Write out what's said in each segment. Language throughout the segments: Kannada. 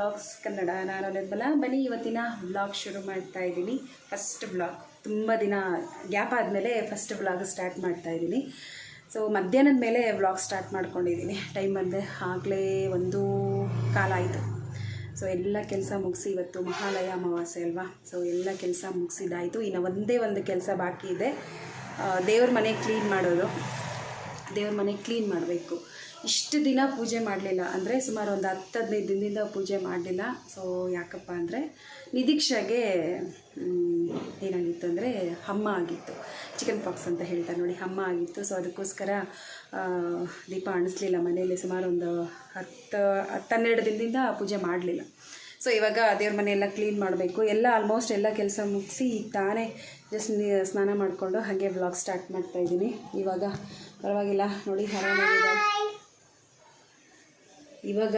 ವ್ಲಾಗ್ಸ್ ಕನ್ನಡ. ನಾನು ನಿರ್ಮಲಾ. ಬನ್ನಿ ಇವತ್ತಿನ ವ್ಲಾಗ್ ಶುರು ಮಾಡ್ತಾ ಇದ್ದೀನಿ. ಫಸ್ಟ್ ವ್ಲಾಗ್, ತುಂಬ ದಿನ ಗ್ಯಾಪ್ ಆದಮೇಲೆ ಫಸ್ಟ್ ವ್ಲಾಗ್ ಸ್ಟಾರ್ಟ್ ಮಾಡ್ತಾ ಇದ್ದೀನಿ. ಸೊ ಮಧ್ಯಾಹ್ನದ ಮೇಲೆ ವ್ಲಾಗ್ ಸ್ಟಾರ್ಟ್ ಮಾಡ್ಕೊಂಡಿದ್ದೀನಿ. ಟೈಮ್ ಬಂದೆ ಆಗಲೇ 1:15 ಆಯಿತು. ಸೊ ಎಲ್ಲ ಕೆಲಸ ಮುಗಿಸಿ, ಇವತ್ತು ಮಹಾಲಯ ಅಮಾವಾಸ್ಯೆ ಅಲ್ವಾ, ಸೊ ಎಲ್ಲ ಕೆಲಸ ಮುಗಿಸಿದಾಯಿತು. ಇನ್ನು ಒಂದೇ ಒಂದು ಕೆಲಸ ಬಾಕಿ ಇದೆ, ದೇವ್ರ ಮನೆ ಕ್ಲೀನ್ ಮಾಡೋದು. ದೇವ್ರ ಮನೆ ಕ್ಲೀನ್ ಮಾಡಬೇಕು. ಇಷ್ಟು ದಿನ ಪೂಜೆ ಮಾಡಲಿಲ್ಲ, ಅಂದರೆ ಸುಮಾರು ಒಂದು 10-15 ದಿನದಿಂದ ಪೂಜೆ ಮಾಡಲಿಲ್ಲ. ಸೊ ಯಾಕಪ್ಪ ಅಂದರೆ ನಿದೀಕ್ಷಾಗೆ ಏನಾಗಿತ್ತು ಅಂದರೆ ಹಮ್ಮ ಆಗಿತ್ತು, ಚಿಕನ್ ಪಾಕ್ಸ್ ಅಂತ ಹೇಳ್ತಾರೆ ನೋಡಿ, ಹಮ್ಮ ಆಗಿತ್ತು. ಸೊ ಅದಕ್ಕೋಸ್ಕರ ದೀಪ ಅಣಿಸ್ಲಿಲ್ಲ ಮನೆಯಲ್ಲಿ. ಸುಮಾರು ಒಂದು 10-12 ದಿನದಿಂದ ಪೂಜೆ ಮಾಡಲಿಲ್ಲ. ಸೊ ಇವಾಗ ದೇವ್ರ ಮನೆಯೆಲ್ಲ ಕ್ಲೀನ್ ಮಾಡಬೇಕು. ಎಲ್ಲ ಆಲ್ಮೋಸ್ಟ್ ಎಲ್ಲ ಕೆಲಸ ಮುಗಿಸಿ ಈಗ ತಾನೇ ಜಸ್ಟ್ ಸ್ನಾನ ಮಾಡಿಕೊಂಡು ಹಾಗೆ ವ್ಲಾಗ್ ಸ್ಟಾರ್ಟ್ ಮಾಡ್ತಾಯಿದ್ದೀನಿ. ಇವಾಗ ಪರವಾಗಿಲ್ಲ ನೋಡಿ, ಆರಾಮಾಗಿದ್ದಾಳೆ. ಇವಾಗ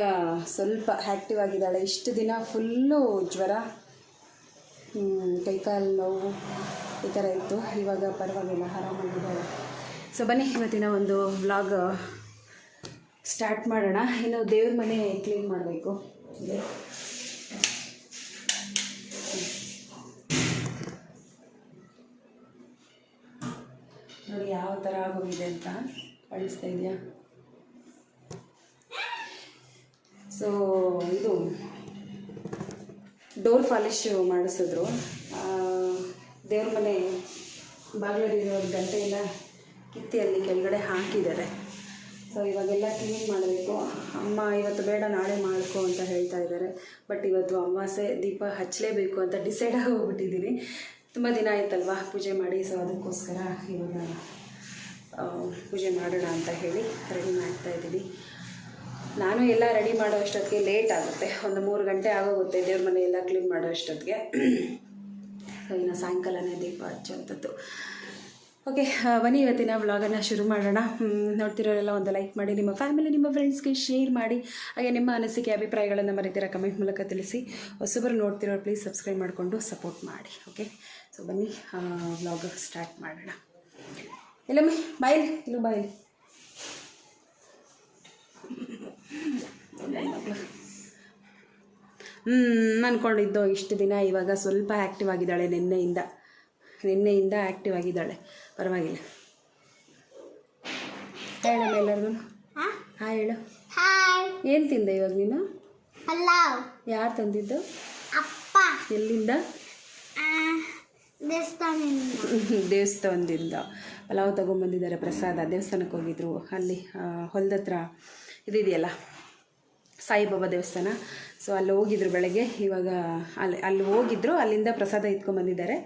ಸ್ವಲ್ಪ ಆ್ಯಕ್ಟಿವ್ ಆಗಿದ್ದಾಳೆ. ಇಷ್ಟು ದಿನ ಫುಲ್ಲು ಜ್ವರ, ಕೈಕಾಲು ನೋವು ಈ ಥರ ಇತ್ತು. ಇವಾಗ ಪರವಾಗಿಲ್ಲ, ಆರಾಮಾಗಿದ್ದಾಳೆ. ಸೊ ಬನ್ನಿ ಇವತ್ತಿನ ಒಂದು ವ್ಲಾಗ್ ಸ್ಟಾರ್ಟ್ ಮಾಡೋಣ. ಇನ್ನು ದೇವ್ರ ಮನೆ ಕ್ಲೀನ್ ಮಾಡಬೇಕು. ನೋಡಿ ಯಾವ ಥರ ಆಗೋಗಿದೆ ಅಂತ ಕಾಣಿಸ್ತಾ ಇದೆಯಾ? ಸೊ ಇದು ಡೋರ್ ಪಾಲಿಶ್ ಮಾಡಿಸಿದ್ರು. ದೇವ್ರ ಮನೆ ಬಾಗಿಲಲ್ಲಿರೋ ಗಂಟೆಯಿಂದ ಕಿತ್ತಿ ಅಲ್ಲಿ ಕೆಳಗಡೆ ಹಾಕಿದ್ದಾರೆ. ಸೊ ಇವಾಗೆಲ್ಲ ಕ್ಲೀನ್ ಮಾಡಬೇಕು. ಅಮ್ಮ ಇವತ್ತು ಬೇಡ ನಾಳೆ ಮಾಡ್ಕೊ ಅಂತ ಹೇಳ್ತಾ ಇದ್ದಾರೆ. ಬಟ್ ಇವತ್ತು ಅಮಾವಾಸ್ಯೆ, ದೀಪ ಹಚ್ಚಲೇಬೇಕು ಅಂತ ಡಿಸೈಡ್ ಆಗಿ ಹೋಗ್ಬಿಟ್ಟಿದ್ದೀನಿ. ತುಂಬ ದಿನ ಆಯ್ತಲ್ವಾ ಪೂಜೆ ಮಾಡಿ. ಸೊ ಅದಕ್ಕೋಸ್ಕರ ಇವಾಗ ಪೂಜೆ ಮಾಡೋಣ ಅಂತ ಹೇಳಿ ರೆಡಿ ಮಾಡ್ತಾಯಿದ್ದೀನಿ. ನಾನು ಎಲ್ಲ ರೆಡಿ ಮಾಡೋ ಅಷ್ಟೊತ್ತಿಗೆ ಲೇಟ್ ಆಗುತ್ತೆ, ಒಂದು 3 ಗಂಟೆ ಆಗೋಗುತ್ತೆ ದೇವ್ರ ಮನೆ ಎಲ್ಲ ಕ್ಲೀನ್ ಮಾಡೋ ಅಷ್ಟೊತ್ತಿಗೆ. ಇನ್ನು ಸಾಯಂಕಾಲನೇ ದೀಪ ಹಚ್ಚೋಂಥದ್ದು. ಓಕೆ, ಬನ್ನಿ ಇವತ್ತಿನ ವ್ಲಾಗನ್ನು ಶುರು ಮಾಡೋಣ. ನೋಡ್ತಿರೋರೆಲ್ಲ ಒಂದು ಲೈಕ್ ಮಾಡಿ, ನಿಮ್ಮ ಫ್ಯಾಮಿಲಿ, ನಿಮ್ಮ ಫ್ರೆಂಡ್ಸ್ಗೆ ಶೇರ್ ಮಾಡಿ. ಹಾಗೆ ನಿಮ್ಮ ಅನಿಸಿಕೆ ಅಭಿಪ್ರಾಯಗಳನ್ನು ಮರೀತೀರ ಕಮೆಂಟ್ ಮೂಲಕ ತಿಳಿಸಿ. ಹೊಸಬರು ನೋಡ್ತಿರೋರು ಪ್ಲೀಸ್ ಸಬ್ಸ್ಕ್ರೈಬ್ ಮಾಡಿಕೊಂಡು ಸಪೋರ್ಟ್ ಮಾಡಿ. ಓಕೆ, ಸೊ ಬನ್ನಿ ವ್ಲಾಗ್ ಸ್ಟಾರ್ಟ್ ಮಾಡೋಣ. ಎಲ್ಲೊಮ್ಮೆ ಬಾಯಿಲಿ, ಇಲ್ಲೂ ಬಾಯಿಲಿ. ಅಂದ್ಕೊಂಡಿದ್ದು ಇಷ್ಟು ದಿನ, ಇವಾಗ ಸ್ವಲ್ಪ ಆ್ಯಕ್ಟಿವ್ ಆಗಿದ್ದಾಳೆ. ನಿನ್ನೆಯಿಂದ ಆ್ಯಕ್ಟಿವ್ ಆಗಿದ್ದಾಳೆ, ಪರವಾಗಿಲ್ಲ. ಹೇಳಮ್ಮ ಎಲ್ಲರಿಗೂ ಹಾಯ್ ಹೇಳು. ಏನು ತಿಂದೆ ಇವಾಗ ನೀನು? ಯಾರು ತಂದಿದ್ದು? ಅಪ್ಪ. ಎಲ್ಲಿಂದ? ದೇವಸ್ಥಾನದಿಂದ ಪಲಾವ್ ತೊಗೊಂಬಂದಿದ್ದಾರೆ, ಪ್ರಸಾದ. ದೇವಸ್ಥಾನಕ್ಕೆ ಹೋಗಿದ್ರು, ಅಲ್ಲಿ ಹೊಲದ ಹತ್ರ ಇದೆಯಲ್ಲ ಸಾಯಿಬಾಬಾ ದೇವಸ್ಥಾನ. ಸೊ ಅಲ್ಲಿ ಹೋಗಿದ್ರು ಬೆಳಗ್ಗೆ. ಇವಾಗ ಅಲ್ಲಿ ಹೋಗಿದ್ರು, ಅಲ್ಲಿಂದ ಪ್ರಸಾದ ಇಟ್ಕೊಂಬಂದಿದ್ದಾರೆ.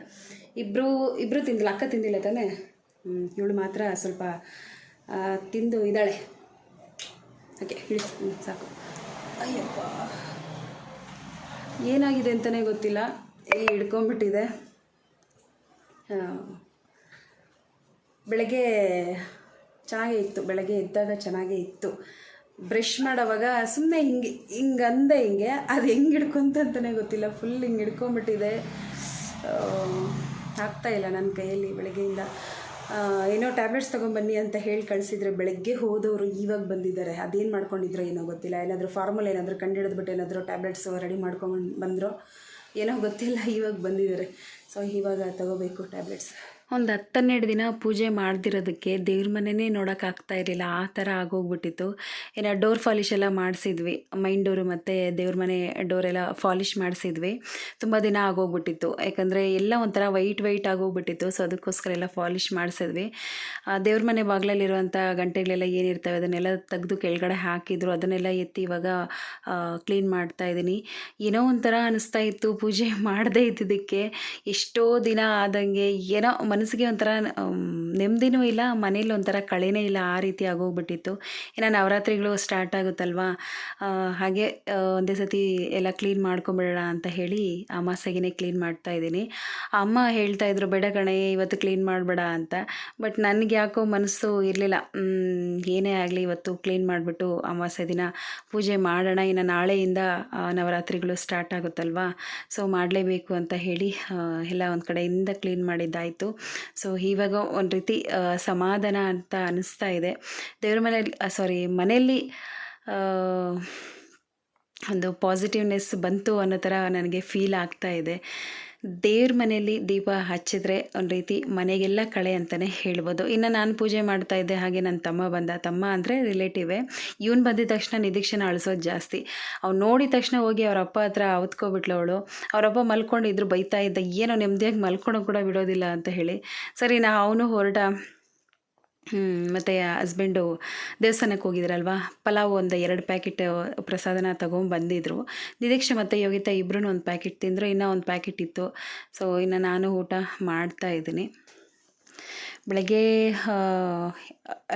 ಇಬ್ಬರು ತಿಂದಿಲ್ಲ, ಅಕ್ಕ ತಿಂದಿಲ್ಲ ತಾನೇ. ಇವಳು ಮಾತ್ರ ಸ್ವಲ್ಪ ತಿಂದು ಇದ್ದಾಳೆ. ಓಕೆ, ಇಳಿ ಸಾಕು. ಅಯ್ಯಪ್ಪ, ಏನಾಗಿದೆ ಅಂತಲೇ ಗೊತ್ತಿಲ್ಲ, ಎಲ್ಲಿ ಹಿಡ್ಕೊಂಬಿಟ್ಟಿದೆ. ಬೆಳಗ್ಗೆ ಚೆನ್ನಾಗೇ ಇತ್ತು, ಬೆಳಗ್ಗೆ ಎದ್ದಾಗ ಚೆನ್ನಾಗೇ ಇತ್ತು. ಬ್ರಷ್ ಮಾಡೋವಾಗ ಸುಮ್ಮನೆ ಹಿಂಗೆ ಅದು ಹೆಂಗೆ ಹಿಡ್ಕೊಂತಂತಲೇ ಗೊತ್ತಿಲ್ಲ, ಫುಲ್ ಹಿಂಗೆ ಹಿಡ್ಕೊಂಬಿಟ್ಟಿದೆ. ಆಗ್ತಾಯಿಲ್ಲ ನನ್ನ ಕೈಯಲ್ಲಿ ಬೆಳಗ್ಗೆಯಿಂದ. ಏನೋ ಟ್ಯಾಬ್ಲೆಟ್ಸ್ ತೊಗೊಂಬನ್ನಿ ಅಂತ ಹೇಳಿ ಕಳಿಸಿದ್ರೆ, ಬೆಳಗ್ಗೆ ಹೋದವರು ಇವಾಗ ಬಂದಿದ್ದಾರೆ. ಅದೇನು ಮಾಡ್ಕೊಂಡಿದ್ರು ಏನೋ ಗೊತ್ತಿಲ್ಲ. ಏನಾದರೂ ಫಾರ್ಮಲ್ ಏನಾದರೂ ಕಂಡುಹಿಡಿದ್ಬಿಟ್ಟು ಏನಾದರೂ ಟ್ಯಾಬ್ಲೆಟ್ಸ್ ರೆಡಿ ಮಾಡ್ಕೊಂಡು ಬಂದರೋ ಏನೋ ಗೊತ್ತಿಲ್ಲ, ಇವಾಗ ಬಂದಿದ್ದಾರೆ. ಸೊ ಇವಾಗ ತಗೋಬೇಕು ಟ್ಯಾಬ್ಲೆಟ್ಸ್. ಒಂದು 10-12 ದಿನ ಪೂಜೆ ಮಾಡ್ದಿರೋದಕ್ಕೆ ದೇವ್ರ ಮನೆಯೇ ನೋಡೋಕ್ಕಾಗ್ತಾ ಇರಲಿಲ್ಲ, ಆ ಥರ ಆಗೋಗ್ಬಿಟ್ಟಿತ್ತು. ಏನೋ ಡೋರ್ ಪಾಲಿಶ್ ಎಲ್ಲ ಮಾಡಿಸಿದ್ವಿ, ಮೈನ್ ಡೋರು ಮತ್ತು ದೇವ್ರ ಮನೆ ಡೋರೆಲ್ಲ ಪಾಲಿಶ್ ಮಾಡಿಸಿದ್ವಿ. ತುಂಬ ದಿನ ಆಗೋಗ್ಬಿಟ್ಟಿತ್ತು, ಯಾಕಂದರೆ ಎಲ್ಲ ಒಂಥರ ವೈಟ್ ಆಗೋಗ್ಬಿಟ್ಟಿತ್ತು. ಸೊ ಅದಕ್ಕೋಸ್ಕರ ಎಲ್ಲ ಪಾಲಿಶ್ ಮಾಡಿಸಿದ್ವಿ. ದೇವ್ರ ಮನೆ ಬಾಗಿಲಲ್ಲಿರುವಂಥ ಗಂಟೆಗಳೆಲ್ಲ ಏನಿರ್ತವೆ ಅದನ್ನೆಲ್ಲ ತೆಗೆದು ಕೆಳಗಡೆ ಹಾಕಿದ್ರು, ಅದನ್ನೆಲ್ಲ ಎತ್ತಿ ಇವಾಗ ಕ್ಲೀನ್ ಮಾಡ್ತಾಯಿದ್ದೀನಿ. ಏನೋ ಒಂಥರ ಅನ್ನಿಸ್ತಾ ಇತ್ತು ಪೂಜೆ ಮಾಡದೇ ಇದ್ದಿದ್ದಕ್ಕೆ. ಎಷ್ಟೋ ದಿನ ಆದಂಗೆ ಏನೋ ಮನಸ್ಸಿಗೆ ಒಂಥರ ನೆಮ್ಮದಿನೂ ಇಲ್ಲ, ಮನೇಲಿ ಒಂಥರ ಕಳೆನೇ ಇಲ್ಲ, ಆ ರೀತಿ ಆಗೋಗ್ಬಿಟ್ಟಿತ್ತು. ಇನ್ನು ನವರಾತ್ರಿಗಳು ಸ್ಟಾರ್ಟ್ ಆಗುತ್ತಲ್ವ, ಹಾಗೆ ಒಂದೇ ಸತಿ ಎಲ್ಲ ಕ್ಲೀನ್ ಮಾಡ್ಕೊಂಬಿಡೋಣ ಅಂತ ಹೇಳಿ ಅಮಾವಾಸ್ಯೆಗೆ ಕ್ಲೀನ್ ಮಾಡ್ತಾಯಿದ್ದೀನಿ. ಅಮ್ಮ ಹೇಳ್ತಾಯಿದ್ರು, ಬೇಡ ಕಣೆ ಇವತ್ತು ಕ್ಲೀನ್ ಮಾಡಬೇಡ ಅಂತ. ಬಟ್ ನನಗೆ ಯಾಕೋ ಮನಸ್ಸು ಇರಲಿಲ್ಲ, ಏನೇ ಆಗಲಿ ಇವತ್ತು ಕ್ಲೀನ್ ಮಾಡಿಬಿಟ್ಟು ಅಮಾವಾಸ್ಯೆ ದಿನ ಪೂಜೆ ಮಾಡೋಣ. ಇನ್ನು ನಾಳೆಯಿಂದ ನವರಾತ್ರಿಗಳು ಸ್ಟಾರ್ಟ್ ಆಗುತ್ತಲ್ವ, ಸೊ ಮಾಡಲೇಬೇಕು ಅಂತ ಹೇಳಿ ಎಲ್ಲ ಒಂದು ಕಡೆಯಿಂದ ಕ್ಲೀನ್ ಮಾಡಿದ್ದಾಯಿತು. ಸೊ ಇವಾಗ ಒಂದು ರೀತಿ ಸಮಾಧಾನ ಅಂತ ಅನ್ನಿಸ್ತಾ ಇದೆ. ದೇವ್ರ ಮನೆಯಲ್ಲಿ ಮನೆಯಲ್ಲಿ ಒಂದು ಪಾಸಿಟಿವ್ನೆಸ್ ಬಂತು ಅನ್ನೋ ಥರ ನನಗೆ ಫೀಲ್ ಆಗ್ತಾ ಇದೆ. ದೇವ್ರ ಮನೆಯಲ್ಲಿ ದೀಪ ಹಚ್ಚಿದ್ರೆ ಒಂದು ರೀತಿ ಮನೆಗೆಲ್ಲ ಕಳೆ ಅಂತಲೇ ಹೇಳ್ಬೋದು. ಇನ್ನು ನಾನು ಪೂಜೆ ಮಾಡ್ತಾಯಿದ್ದೆ, ಹಾಗೆ ನನ್ನ ತಮ್ಮ ಅಂದರೆ ರಿಲೇಟಿವೇ. ಇವನು ಬಂದಿದ ತಕ್ಷಣ ನಿದೀಕ್ಷೆನ ಅಳಿಸೋದು ಜಾಸ್ತಿ. ಅವ್ನು ನೋಡಿದ ತಕ್ಷಣ ಹೋಗಿ ಅವ್ರ ಅಪ್ಪ ಹತ್ರ ಅವತ್ಕೊಬಿಟ್ಲು ಅವಳು. ಅವರಪ್ಪ ಮಲ್ಕೊಂಡಿದ್ರು, ಬೈತಾ ಇದ್ದ, ಏನೋ ನೆಮ್ಮದಿಯಾಗಿ ಮಲ್ಕೊಳೋ ಕೂಡ ಬಿಡೋದಿಲ್ಲ ಅಂತ ಹೇಳಿ. ಸರಿ ಅವನು ಹೊರಟ. ಮತ್ತು ಹಸ್ಬೆಂಡು ದೇವಸ್ಥಾನಕ್ಕೆ ಹೋಗಿದ್ರಲ್ವ, ಪಲಾವ್ ಒಂದು 2 ಪ್ಯಾಕೆಟ್ ಪ್ರಸಾದನ ತೊಗೊಂಬಂದಿದ್ರು. ನಿರೀಕ್ಷೆ ಮತ್ತು ಯೋಗಿತಾ ಇಬ್ಬರೂ ಒಂದು ಪ್ಯಾಕೆಟ್ ತಿಂದರು, ಇನ್ನೂ ಒಂದು ಪ್ಯಾಕೆಟ್ ಇತ್ತು. ಸೊ ಇನ್ನು ನಾನು ಊಟ ಮಾಡ್ತಾಯಿದ್ದೀನಿ. ಬೆಳಗ್ಗೆ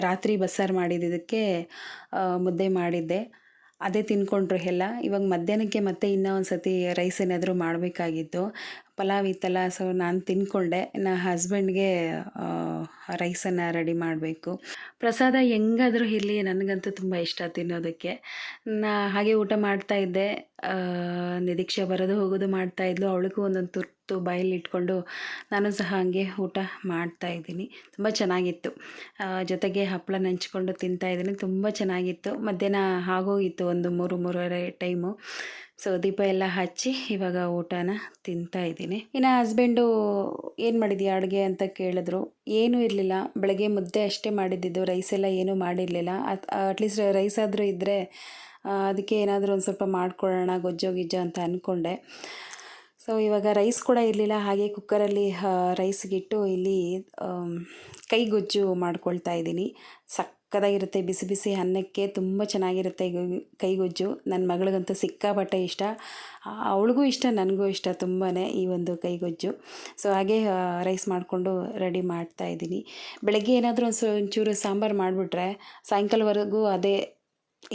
ರಾತ್ರಿ ಬಸ್ಸಾರು ಮಾಡಿದ್ದಕ್ಕೆ ಮುದ್ದೆ ಮಾಡಿದ್ದೆ, ಅದೇ ತಿನ್ಕೊಂಡ್ರು ಎಲ್ಲ. ಇವಾಗ ಮಧ್ಯಾಹ್ನಕ್ಕೆ ಮತ್ತೆ ಇನ್ನೂ ಒಂದು ಸತಿ ರೈಸ್ ಏನಾದರೂ ಮಾಡಬೇಕಾಗಿತ್ತು. ಪಲಾವ್ ಇತ್ತಲ್ಲ, ಸೊ ನಾನು ತಿಂದ್ಕೊಂಡೆ. ಇನ್ನು ಹಸ್ಬೆಂಡ್ಗೆ ರೈಸನ್ನು ರೆಡಿ ಮಾಡಬೇಕು. ಪ್ರಸಾದ ಹೆಂಗಾದರೂ ಇರಲಿ, ನನಗಂತೂ ತುಂಬ ಇಷ್ಟ ತಿನ್ನೋದಕ್ಕೆ. ಹಾಗೆ ಊಟ ಮಾಡ್ತಾಯಿದ್ದೆ. ನಿರೀಕ್ಷೆ ಬರೋದು ಹೋಗೋದು ಮಾಡ್ತಾಯಿದ್ಲು. ಅವಳಿಗೂ ಒಂದೊಂದು ತುರ್ತು ಬಾಯಲ್ಲಿ ಇಟ್ಕೊಂಡು ನಾನು ಸಹ ಹಾಗೆ ಊಟ ಮಾಡ್ತಾಯಿದ್ದೀನಿ. ತುಂಬ ಚೆನ್ನಾಗಿತ್ತು. ಜೊತೆಗೆ ಹಪ್ಪಳ ನೆಂಚ್ಕೊಂಡು ತಿಂತಾಯಿದ್ದೀನಿ. ತುಂಬ ಚೆನ್ನಾಗಿತ್ತು. ಮಧ್ಯಾಹ್ನ ಆಗೋಗಿತ್ತು, ಒಂದು 3-3:30 ಟೈಮು. ಸೊ ದೀಪ ಎಲ್ಲ ಹಚ್ಚಿ ಇವಾಗ ಊಟನ ತಿಂತಾಯಿದ್ದೀನಿ. ಇನ್ನು ಹಸ್ಬೆಂಡು ಏನು ಮಾಡಿದ್ಯಾ ಅಡುಗೆ ಅಂತ ಕೇಳಿದ್ರು. ಏನೂ ಇರಲಿಲ್ಲ, ಬೆಳಗ್ಗೆ ಮುದ್ದೆ ಅಷ್ಟೇ ಮಾಡಿದ್ದಿದ್ದು, ರೈಸ್ ಎಲ್ಲ ಏನೂ ಮಾಡಿರಲಿಲ್ಲ. ಅಟ್ಲೀಸ್ಟ್ ರೈಸ್ ಆದರೂ ಇದ್ದರೆ ಅದಕ್ಕೆ ಏನಾದರೂ ಒಂದು ಸ್ವಲ್ಪ ಮಾಡ್ಕೊಳ್ಳೋಣ ಗೊಜ್ಜೋ ಗಿಜ್ಜೋ ಅಂತ ಅಂದ್ಕೊಂಡೆ. ಸೊ ಇವಾಗ ರೈಸ್ ಕೂಡ ಇರಲಿಲ್ಲ, ಹಾಗೆ ಕುಕ್ಕರಲ್ಲಿ ರೈಸ್ಗಿಟ್ಟು ಇಲ್ಲಿ ಕೈಗೊಜ್ಜು ಮಾಡ್ಕೊಳ್ತಾ ಇದ್ದೀನಿ. ಸಕ್ಕತ್ತಾಗಿರುತ್ತೆ, ಬಿಸಿ ಬಿಸಿ ಅನ್ನಕ್ಕೆ ತುಂಬ ಚೆನ್ನಾಗಿರುತ್ತೆ ಕೈಗೊಜ್ಜು. ನನ್ನ ಮಗಳಿಗಂತೂ ಸಿಕ್ಕಾಪಟ್ಟೆ ಇಷ್ಟ, ಅವಳಿಗೂ ಇಷ್ಟ, ನನಗೂ ಇಷ್ಟ ತುಂಬಾ ಈ ಒಂದು ಕೈಗೊಜ್ಜು. ಸೊ ಹಾಗೆ ರೈಸ್ ಮಾಡಿಕೊಂಡು ರೆಡಿ ಮಾಡ್ತಾಯಿದ್ದೀನಿ. ಬೆಳಗ್ಗೆ ಏನಾದರೂ ಒಂಚೂರು ಸಾಂಬಾರು ಮಾಡಿಬಿಟ್ರೆ ಸಾಯಂಕಾಲವರೆಗೂ ಅದೇ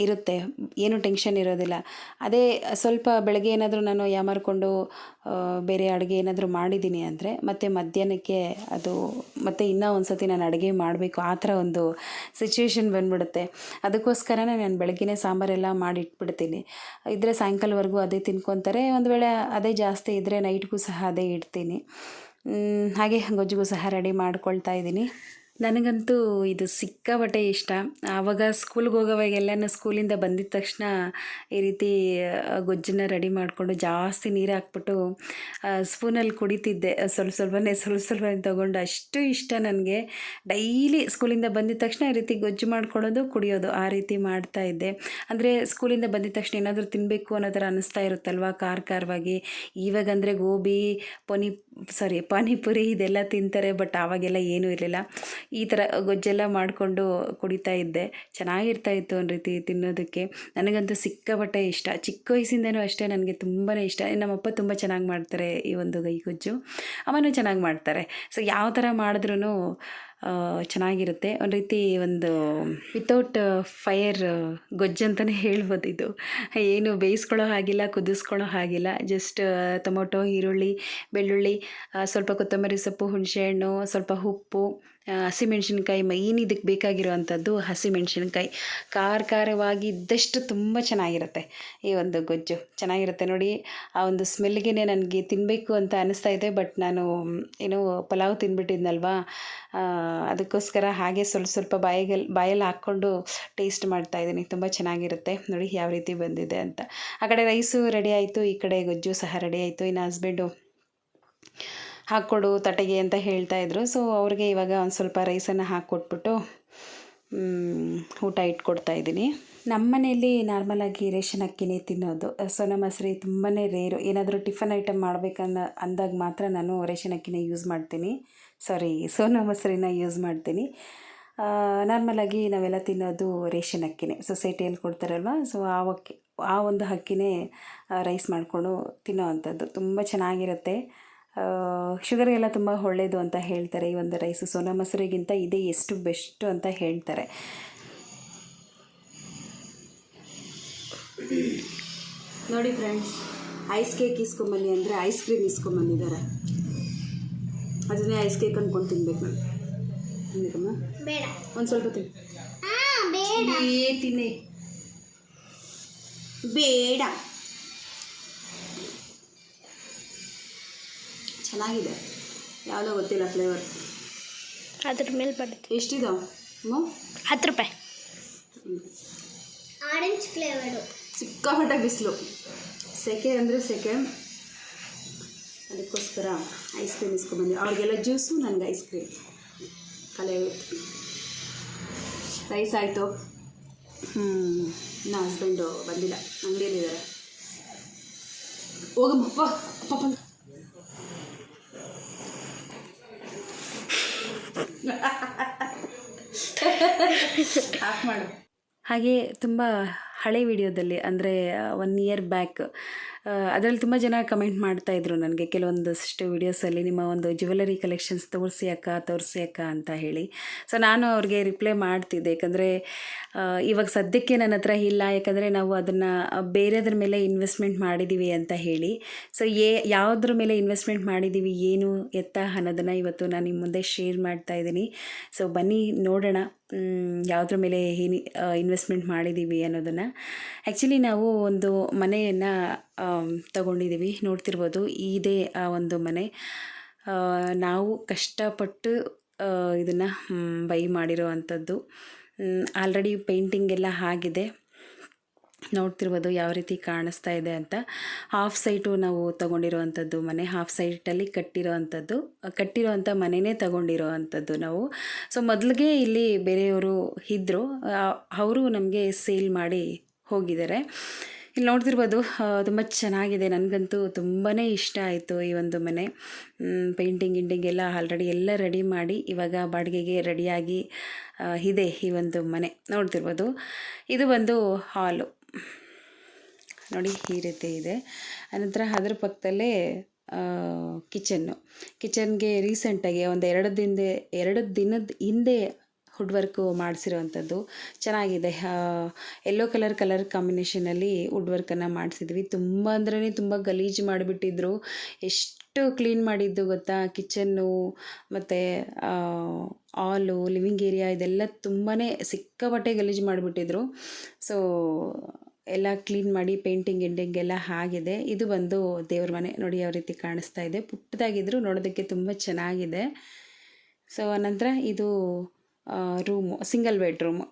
ಇರುತ್ತೆ, ಏನೂ ಟೆನ್ಷನ್ ಇರೋದಿಲ್ಲ. ಅದೇ ಸ್ವಲ್ಪ ಬೆಳಗ್ಗೆ ಏನಾದರೂ ನಾನು ಯಾಮಾರಿಕೊಂಡು ಬೇರೆ ಅಡುಗೆ ಏನಾದರೂ ಮಾಡಿದ್ದೀನಿ ಅಂದರೆ ಮತ್ತೆ ಮಧ್ಯಾಹ್ನಕ್ಕೆ ಅದು ಮತ್ತೆ ಇನ್ನೂ ಒಂದು ಸತಿ ನಾನು ಅಡುಗೆ ಮಾಡಬೇಕು, ಆ ಥರ ಒಂದು ಸಿಚುವೇಶನ್ ಬಂದ್ಬಿಡುತ್ತೆ. ಅದಕ್ಕೋಸ್ಕರನೇ ನಾನು ಬೆಳಗ್ಗೆನೇ ಸಾಂಬಾರೆಲ್ಲ ಮಾಡಿಟ್ಬಿಡ್ತೀನಿ. ಇದ್ದರೆ ಸಾಯಂಕಾಲವರೆಗೂ ಅದೇ ತಿನ್ಕೊತಾರೆ. ಒಂದು ವೇಳೆ ಅದೇ ಜಾಸ್ತಿ ಇದ್ದರೆ ನೈಟ್ಗೂ ಸಹ ಅದೇ ಇಡ್ತೀನಿ. ಹಾಗೆ ಗೊಜ್ಜಿಗೂ ಸಹ ರೆಡಿ ಮಾಡ್ಕೊಳ್ತಾ ಇದ್ದೀನಿ. ನನಗಂತೂ ಇದು ಸಿಕ್ಕಾಪಟ್ಟೆ ಇಷ್ಟ. ಆವಾಗ ಸ್ಕೂಲ್ಗೆ ಹೋಗೋವಾಗೆಲ್ಲನೂ ಸ್ಕೂಲಿಂದ ಬಂದಿದ್ದ ತಕ್ಷಣ ಈ ರೀತಿ ಗೊಜ್ಜನ್ನು ರೆಡಿ ಮಾಡಿಕೊಂಡು ಜಾಸ್ತಿ ನೀರು ಹಾಕ್ಬಿಟ್ಟು ಸ್ಪೂನಲ್ಲಿ ಕುಡಿತಿದ್ದೆ. ಸ್ವಲ್ಪ ತೊಗೊಂಡು. ಅಷ್ಟು ಇಷ್ಟ ನನಗೆ. ಡೈಲಿ ಸ್ಕೂಲಿಂದ ಬಂದಿದ್ದ ತಕ್ಷಣ ಈ ರೀತಿ ಗೊಜ್ಜು ಮಾಡ್ಕೊಳ್ಳೋದು, ಕುಡಿಯೋದು, ಆ ರೀತಿ ಮಾಡ್ತಾಯಿದ್ದೆ. ಅಂದರೆ ಸ್ಕೂಲಿಂದ ಬಂದಿದ್ದ ತಕ್ಷಣ ಏನಾದರೂ ತಿನ್ನಬೇಕು ಅನ್ನೋ ಥರ ಅನ್ನಿಸ್ತಾ ಇರುತ್ತಲ್ವ, ಖಾರವಾಗಿ. ಇವಾಗಂದರೆ ಗೋಬಿ, ಪಾನಿಪುರಿ ಇದೆಲ್ಲ ತಿಂತಾರೆ, ಬಟ್ ಆವಾಗೆಲ್ಲ ಏನೂ ಇರಲಿಲ್ಲ. ಈ ಥರ ಗೊಜ್ಜೆಲ್ಲ ಮಾಡಿಕೊಂಡು ಕುಡಿತಾ ಇದ್ದೆ. ಚೆನ್ನಾಗಿರ್ತಾಯಿತ್ತು ಒಂದು ರೀತಿ ತಿನ್ನೋದಕ್ಕೆ. ನನಗಂತೂ ಸಿಕ್ಕಾಪಟ್ಟೆ ಇಷ್ಟ. ಚಿಕ್ಕ ವಯಸ್ಸಿಂದನೂ ಅಷ್ಟೇ ನನಗೆ ತುಂಬಾ ಇಷ್ಟ. ನಮ್ಮಪ್ಪ ತುಂಬ ಚೆನ್ನಾಗಿ ಮಾಡ್ತಾರೆ ಈ ಒಂದು ಗೊಜ್ಜು, ಅಮ್ಮನೂ ಚೆನ್ನಾಗಿ ಮಾಡ್ತಾರೆ. ಸೊ ಯಾವ ಥರ ಮಾಡಿದ್ರೂ ಚೆನ್ನಾಗಿರುತ್ತೆ. ಒಂದು ರೀತಿ ಒಂದು ವಿತೌಟ್ ಫೈರ್ ಗೊಜ್ಜು ಅಂತಲೇ ಹೇಳ್ಬೋದು. ಇದು ಏನು ಬೇಯಿಸ್ಕೊಳ್ಳೋ ಹಾಗಿಲ್ಲ, ಕುದಿಸ್ಕೊಳ್ಳೋ ಹಾಗಿಲ್ಲ. ಜಸ್ಟ್ ಟೊಮೊಟೊ, ಈರುಳ್ಳಿ, ಬೆಳ್ಳುಳ್ಳಿ, ಸ್ವಲ್ಪ ಕೊತ್ತಂಬರಿ ಸೊಪ್ಪು, ಹುಣಸೆಹಣ್ಣು, ಸ್ವಲ್ಪ ಉಪ್ಪು, ಹಸಿಮೆಣ್ಸಿನ್ಕಾಯಿ. ಮೈನ್ ಇದಕ್ಕೆ ಬೇಕಾಗಿರುವಂಥದ್ದು ಹಸಿಮೆಣ್ಸಿನ್ಕಾಯಿ. ಖಾರವಾಗಿ ಇದ್ದಷ್ಟು ತುಂಬ ಚೆನ್ನಾಗಿರುತ್ತೆ ಈ ಒಂದು ಗೊಜ್ಜು. ಚೆನ್ನಾಗಿರುತ್ತೆ ನೋಡಿ. ಆ ಒಂದು ಸ್ಮೆಲ್ಗೆ ನನಗೆ ತಿನ್ನಬೇಕು ಅಂತ ಅನ್ನಿಸ್ತಾ ಇದೆ. ಬಟ್ ನಾನು ಪಲಾವ್ ತಿಂದ್ಬಿಟ್ಟಿದ್ನಲ್ವಾ, ಅದಕ್ಕೋಸ್ಕರ ಹಾಗೆ ಸ್ವಲ್ಪ ಬಾಯಲ್ಲಿ ಹಾಕ್ಕೊಂಡು ಟೇಸ್ಟ್ ಮಾಡ್ತಾಯಿದ್ದೀನಿ. ತುಂಬ ಚೆನ್ನಾಗಿರುತ್ತೆ ನೋಡಿ ಯಾವ ರೀತಿ ಬಂದಿದೆ ಅಂತ. ಆ ಕಡೆ ರೈಸು ರೆಡಿ ಆಯಿತು, ಈ ಕಡೆ ಗೊಜ್ಜು ಸಹ ರೆಡಿ ಆಯಿತು. ಇನ್ನು ಹಸ್ಬೆಂಡು ಹಾಕ್ಕೊಡು ತಟ್ಟೆಗೆ ಅಂತ ಹೇಳ್ತಾಯಿದ್ರು. ಸೊ ಅವ್ರಿಗೆ ಇವಾಗ ಒಂದು ಸ್ವಲ್ಪ ರೈಸನ್ನು ಹಾಕ್ಕೊಟ್ಬಿಟ್ಟು ಊಟ ಇಟ್ಕೊಡ್ತಾಯಿದ್ದೀನಿ. ನಮ್ಮ ಮನೆಯಲ್ಲಿ ನಾರ್ಮಲಾಗಿ ರೇಷನ್ ಅಕ್ಕಿನೇ ತಿನ್ನೋದು. ಸೋನಾ ಮಸೂರಿ ತುಂಬಾ ರೇರು. ಏನಾದರೂ ಟಿಫನ್ ಐಟಮ್ ಅಂದಾಗ ಮಾತ್ರ ನಾನು ರೇಷನ್ ಅಕ್ಕಿನ ಯೂಸ್ ಮಾಡ್ತೀನಿ. ಸೋನಾ ಮಸೂರಿನ ಯೂಸ್ ಮಾಡ್ತೀನಿ. ನಾರ್ಮಲಾಗಿ ನಾವೆಲ್ಲ ತಿನ್ನೋದು ರೇಷನ್ ಅಕ್ಕಿನೇ, ಸೊಸೈಟಿಯಲ್ಲಿ ಕೊಡ್ತಾರಲ್ವ. ಸೊ ಆ ಒಂದು ಅಕ್ಕಿನೇ ರೈಸ್ ಮಾಡಿಕೊಂಡು ತಿನ್ನೋ ಅಂಥದ್ದು. ತುಂಬ ಚೆನ್ನಾಗಿರುತ್ತೆ. ಶುಗರಿಗೆಲ್ಲ ತುಂಬ ಒಳ್ಳೆಯದು ಅಂತ ಹೇಳ್ತಾರೆ ಈ ಒಂದು ರೈಸು. ಸೋನಾ ಮಸೂರಿಗಿಂತ ಇದೇ ಎಷ್ಟು ಬೆಸ್ಟು ಅಂತ ಹೇಳ್ತಾರೆ. ನೋಡಿ ಫ್ರೆಂಡ್ಸ್, ಐಸ್ ಕೇಕ್ ಇಸ್ಕೊಂಬನ್ನಿ ಅಂದರೆ ಐಸ್ ಕ್ರೀಮ್ ಇಸ್ಕೊಂಬಂದಿದ್ದಾರೆ. ಅದನ್ನೇ ಐಸ್ ಕೇಕ್ ಅಂದ್ಕೊಂಡು ತಿನ್ಬೇಕು ನಾನು. ತಿನ್ನಬೇಕಮ್ಮ? ಬೇಡ, ಒಂದು ಸ್ವಲ್ಪ ತಿನ್ನಿ. ಬೇಡ, ಚೆನ್ನಾಗಿದೆ. ಯಾವುದೋ ಗೊತ್ತಿಲ್ಲ ಫ್ಲೇವರ್. ಅದ್ರ ಮೇಲೆ ಬರುತ್ತೆ. ಎಷ್ಟಿದಾವೆ? 10 ರೂಪಾಯಿ. Orange flavour. ಸಿಕ್ಕಾಪಟ್ಟೆ ಬಿಸಿಲು, ಸೆಕೆ ಅಂದರೆ ಸೆಕೆ. ಅದಕ್ಕೋಸ್ಕರ ಐಸ್ ಕ್ರೀಮ್ ಇಸ್ಕೊಂಡ್ಬಂದು ಅವ್ರಿಗೆಲ್ಲ ಜ್ಯೂಸು, ನನಗೆ ಐಸ್ ಕ್ರೀಮ್. ಕಲೆ ರೈಸ್ ಆಯಿತು. ಇನ್ನು ಹಸ್ಬೆಂಡು ಬಂದಿಲ್ಲ, ಅಂಗಡಿಯಲ್ಲಿದ್ದಾರೆ. ಹೋಗಮ್ಮ ಪಾಪ ಆಫ್ ಮಾಡು. ಹಾಗೆ ತುಂಬ ಹಳೆ ವಿಡಿಯೋದಲ್ಲಿ ಅಂದರೆ 1 ಇಯರ್ ಬ್ಯಾಕ್ ಅದರಲ್ಲಿ ತುಂಬ ಜನ ಕಮೆಂಟ್ ಮಾಡ್ತಾಯಿದ್ರು ನನಗೆ ಕೆಲವೊಂದಷ್ಟು ವೀಡಿಯೋಸಲ್ಲಿ, ನಿಮ್ಮ ಒಂದು ಜ್ಯುವೆಲರಿ ಕಲೆಕ್ಷನ್ಸ್ ತೋರಿಸಿ ಅಕ್ಕ ಅಂತ ಹೇಳಿ. ಸೊ ನಾನು ಅವ್ರಿಗೆ ರಿಪ್ಲೈ ಮಾಡ್ತಿದ್ದೆ, ಯಾಕಂದರೆ ಇವಾಗ ಸದ್ಯಕ್ಕೆ ನನ್ನ ಹತ್ರ ಇಲ್ಲ, ಯಾಕಂದರೆ ನಾವು ಅದನ್ನು ಬೇರೆದ್ರ ಮೇಲೆ ಇನ್ವೆಸ್ಟ್ಮೆಂಟ್ ಮಾಡಿದ್ದೀವಿ ಅಂತ ಹೇಳಿ. ಸೊ ಯಾವುದ್ರ ಮೇಲೆ ಇನ್ವೆಸ್ಟ್ಮೆಂಟ್ ಮಾಡಿದ್ದೀವಿ, ಏನು ಎತ್ತ ಅನ್ನೋದನ್ನು ಇವತ್ತು ನಾನು ನಿಮ್ಮ ಮುಂದೆ ಶೇರ್ ಮಾಡ್ತಾಯಿದ್ದೀನಿ. ಸೊ ಬನ್ನಿ ನೋಡೋಣ ಯಾವುದ್ರ ಮೇಲೆ ಏನು ಇನ್ವೆಸ್ಟ್ಮೆಂಟ್ ಮಾಡಿದ್ದೀವಿ ಅನ್ನೋದನ್ನು. ಆ್ಯಕ್ಚುಲಿ ನಾವು ಒಂದು ಮನೆಯನ್ನು ತಗೊಂಡಿದ್ದೀವಿ, ನೋಡ್ತಿರ್ಬೋದು. ಇದೇ ಆ ಒಂದು ಮನೆ. ನಾವು ಕಷ್ಟಪಟ್ಟು ಇದನ್ನು ಬೈ ಮಾಡಿರೋ ಅಂಥದ್ದು. ಆಲ್ರೆಡಿ ಪೇಂಟಿಂಗ್ ಎಲ್ಲ ಆಗಿದೆ, ನೋಡ್ತಿರ್ಬೋದು ಯಾವ ರೀತಿ ಕಾಣಿಸ್ತಾ ಇದೆ ಅಂತ. ಹಾಫ್ ಸೈಟು ನಾವು ತೊಗೊಂಡಿರೋ ಅಂಥದ್ದು ಮನೆ, ಹಾಫ್ ಸೈಟಲ್ಲಿ ಕಟ್ಟಿರೋ ಅಂಥ ಮನೆಯೇ ತೊಗೊಂಡಿರೋ ಅಂಥದ್ದು ನಾವು. ಸೊ ಮೊದಲಿಗೆ ಇಲ್ಲಿ ಬೇರೆಯವರು ಇದ್ದರು, ಅವರು ನಮಗೆ ಸೇಲ್ ಮಾಡಿ ಹೋಗಿದ್ದಾರೆ. ಇಲ್ಲಿ ನೋಡ್ತಿರ್ಬೋದು ತುಂಬ ಚೆನ್ನಾಗಿದೆ, ನನಗಂತೂ ತುಂಬಾ ಇಷ್ಟ ಆಯಿತು ಈ ಒಂದು ಮನೆ. ಪೇಂಟಿಂಗ್ ಎಲ್ಲ ಆಲ್ರೆಡಿ ಎಲ್ಲ ರೆಡಿ ಮಾಡಿ ಇವಾಗ ಬಾಡಿಗೆಗೆ ರೆಡಿಯಾಗಿ ಇದೆ ಈ ಒಂದು ಮನೆ. ನೋಡ್ತಿರ್ಬೋದು ಇದು ಒಂದು ಹಾಲು ನೋಡಿ, ಈ ರೀತಿ ಇದೆ. ಅನಂತರ ಅದರ ಪಕ್ಕದಲ್ಲೇ ಕಿಚನ್ಗೆ ರೀಸೆಂಟಾಗಿ ಒಂದು 2 ದಿನದ ಹಿಂದೆ ವುಡ್ ವರ್ಕು ಮಾಡಿಸಿರೋವಂಥದ್ದು. ಚೆನ್ನಾಗಿದೆ. ಯೆಲ್ಲೋ ಕಲರ್ ಕಾಂಬಿನೇಷನಲ್ಲಿ ವುಡ್ ವರ್ಕನ್ನು ಮಾಡಿಸಿದ್ವಿ. ತುಂಬ ಅಂದ್ರೆ ತುಂಬ ಗಲೀಜು ಮಾಡಿಬಿಟ್ಟಿದ್ರು. ಎಷ್ಟು ಕ್ಲೀನ್ ಮಾಡಿದ್ದು ಗೊತ್ತಾ, ಕಿಚನ್ನು ಮತ್ತು ಹಾಲು, ಲಿವಿಂಗ್ ಏರಿಯಾ ಇದೆಲ್ಲ ತುಂಬಾ ಸಿಕ್ಕಾಪಟ್ಟೆ ಗಲೀಜು ಮಾಡಿಬಿಟ್ಟಿದ್ರು. ಸೊ ಎಲ್ಲ ಕ್ಲೀನ್ ಮಾಡಿ ಪೇಂಟಿಂಗ್ ಎಲ್ಲ ಆಗಿದೆ. ಇದು ಬಂದು ದೇವ್ರ ಮನೆ ನೋಡಿ, ಯಾವ ರೀತಿ ಕಾಣಿಸ್ತಾ ಇದೆ. ಪುಟ್ಟದಾಗಿದ್ದರೂ ನೋಡೋದಕ್ಕೆ ತುಂಬ ಚೆನ್ನಾಗಿದೆ. ಸೊ ಅನಂತರ ಇದು ರೂಮು, ಸಿಂಗಲ್ ಬೆಡ್ರೂಮು,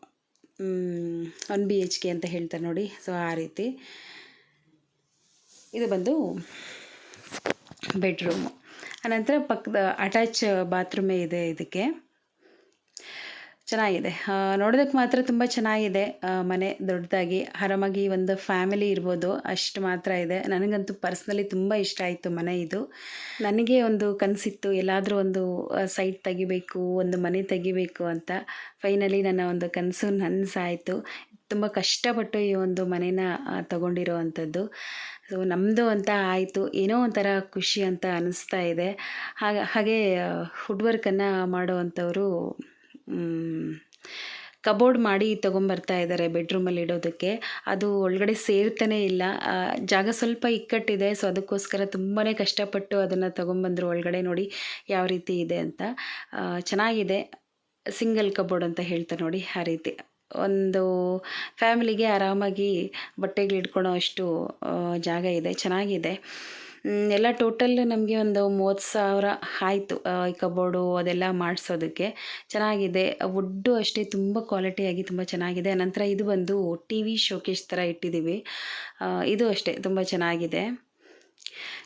1 BHK ಅಂತ ಹೇಳ್ತಾರೆ ನೋಡಿ. ಸೊ ಆ ರೀತಿ ಇದು ಬಂದು ಬೆಡ್ರೂಮು. ಅನಂತರ ಪಕ್ಕದ ಅಟ್ಯಾಚ್ ಬಾತ್ರೂಮೇ ಇದೆ ಇದಕ್ಕೆ. ಚೆನ್ನಾಗಿದೆ, ನೋಡೋದಕ್ಕೆ ಮಾತ್ರ ತುಂಬ ಚೆನ್ನಾಗಿದೆ. ಮನೆ ದೊಡ್ಡದಾಗಿ ಆರಾಮಾಗಿ ಒಂದು ಫ್ಯಾಮಿಲಿ ಇರ್ಬೋದು, ಅಷ್ಟು ಮಾತ್ರ ಇದೆ. ನನಗಂತೂ ಪರ್ಸ್ನಲಿ ತುಂಬ ಇಷ್ಟ ಆಯಿತು ಮನೆ ಇದು. ನನಗೆ ಒಂದು ಕನಸಿತ್ತು, ಎಲ್ಲಾದರೂ ಒಂದು ಸೈಟ್ ತೆಗಿಬೇಕು, ಒಂದು ಮನೆ ತೆಗಿಬೇಕು ಅಂತ. ಫೈನಲಿ ನನ್ನ ಒಂದು ಕನಸು ನನಸಾಯಿತು. ತುಂಬ ಕಷ್ಟಪಟ್ಟು ಈ ಒಂದು ಮನೇನ ತಗೊಂಡಿರೋ ಅಂಥದ್ದು. ಸೊ ನಮ್ಮದು ಅಂತ ಆಯಿತು, ಏನೋ ಒಂಥರ ಖುಷಿ ಅಂತ ಅನ್ನಿಸ್ತಾ ಇದೆ. ಹಾಗೆ ವುಡ್ ವರ್ಕನ್ನು ಮಾಡೋ ಅಂಥವರು ಕಬೋರ್ಡ್ ಮಾಡಿ ತೊಗೊಂಬರ್ತಾ ಇದ್ದಾರೆ ಬೆಡ್ರೂಮಲ್ಲಿ ಇಡೋದಕ್ಕೆ. ಅದು ಒಳಗಡೆ ಸೇರ್ತಾನೆ ಇಲ್ಲ, ಜಾಗ ಸ್ವಲ್ಪ ಇಕ್ಕಟ್ಟಿದೆ. ಸೊ ಅದಕ್ಕೋಸ್ಕರ ತುಂಬಾ ಕಷ್ಟಪಟ್ಟು ಅದನ್ನು ತೊಗೊಂಬಂದರು ಒಳಗಡೆ. ನೋಡಿ ಯಾವ ರೀತಿ ಇದೆ ಅಂತ. ಚೆನ್ನಾಗಿದೆ, ಸಿಂಗಲ್ ಕಬೋರ್ಡ್ ಅಂತ ಹೇಳ್ತಾರೆ ನೋಡಿ, ಆ ರೀತಿ ಒಂದು ಫ್ಯಾಮಿಲಿಗೆ ಆರಾಮಾಗಿ ಬಟ್ಟೆಗಳು ಇಟ್ಕೊಳ್ಳೋ ಅಷ್ಟು ಜಾಗ ಇದೆ. ಚೆನ್ನಾಗಿದೆ. ಎಲ್ಲ ಟೋಟಲ್ ನಮಗೆ ಒಂದು 30,000 ಆಯಿತು ಈ ಕಬೋರ್ಡು ಅದೆಲ್ಲ ಮಾಡಿಸೋದಕ್ಕೆ. ಚೆನ್ನಾಗಿದೆ. ವುಡ್ಡು ಅಷ್ಟೇ ತುಂಬ ಕ್ವಾಲಿಟಿಯಾಗಿ ತುಂಬ ಚೆನ್ನಾಗಿದೆ. ನಂತರ ಇದು ಬಂದು TV ಶೋಕೇಸ್ ಥರ ಇಟ್ಟಿದ್ದೀವಿ. ಇದು ಅಷ್ಟೇ ತುಂಬ ಚೆನ್ನಾಗಿದೆ.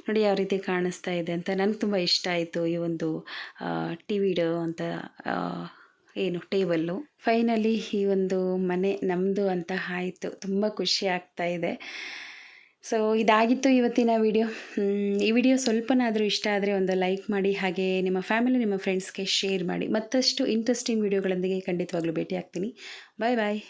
ನೋಡಿ ಯಾವ ರೀತಿ ಕಾಣಿಸ್ತಾ ಇದೆ ಅಂತ. ನನಗೆ ತುಂಬ ಇಷ್ಟ ಆಯಿತು ಈ ಒಂದು TV ಇಡೋ ಅಂತ ಟೇಬಲ್ಲು. ಫೈನಲಿ ಈ ಒಂದು ಮನೆ ನಮ್ಮದು ಅಂತ ಆಯಿತು. ತುಂಬ ಖುಷಿ ಆಗ್ತಾ ಇದೆ. ಸೊ ಇದಾಗಿತ್ತು ಇವತ್ತಿನ ವಿಡಿಯೋ. ಈ ವಿಡಿಯೋ ಸ್ವಲ್ಪನಾದರೂ ಇಷ್ಟ ಆದರೆ ಒಂದು ಲೈಕ್ ಮಾಡಿ, ಹಾಗೆ ನಿಮ್ಮ ಫ್ಯಾಮಿಲಿ, ನಿಮ್ಮ ಫ್ರೆಂಡ್ಸ್ಗೆ ಶೇರ್ ಮಾಡಿ. ಮತ್ತಷ್ಟು ಇಂಟ್ರೆಸ್ಟಿಂಗ್ ವಿಡಿಯೋಗಳೊಂದಿಗೆ ಖಂಡಿತವಾಗ್ಲೂ ಭೇಟಿ ಆಗ್ತೀನಿ. ಬಾಯ್ ಬಾಯ್.